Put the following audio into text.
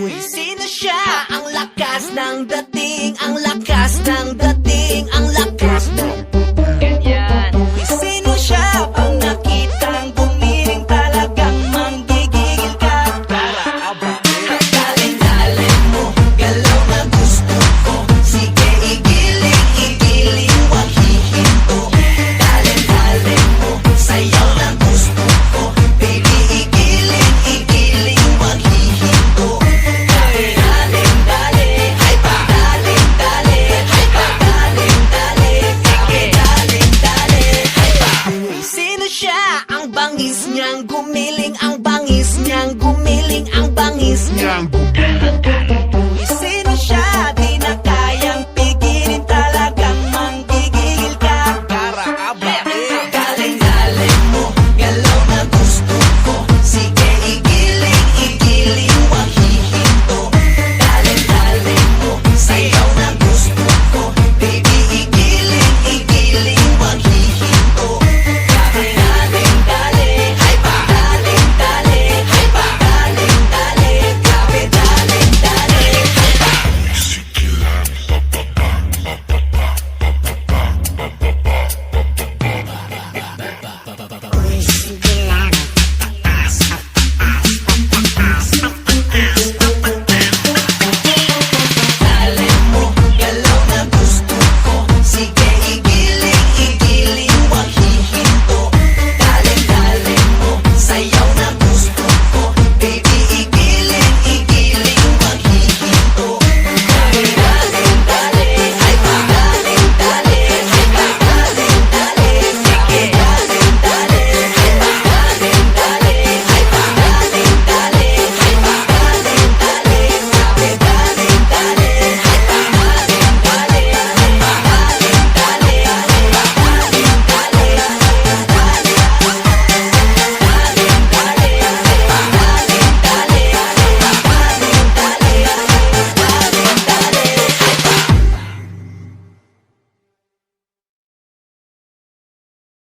Uy, sino siya? Ang lakas ng dating, ang lakas ng dating, ang lakas ng ganyan. Uy, sino siya? Pag nakitang gumiling talagang manggigigil ka. Tara, aba, daling-daling mo, galaw na gusto ko. Sige, igiling, igiling, wag hihinto. Daling-daling mo, sayaw na gusto ko. Baby, igiling, igiling, wag hihinto. Daling-daling, ay pa, daling-daling, ay pa, daling-daling, sige, daling-daling, ay pa. Uy, sino siya? Ang bangis niyang gumiling, ang bangis niyang gumiling, ang bangis niyang gumiling.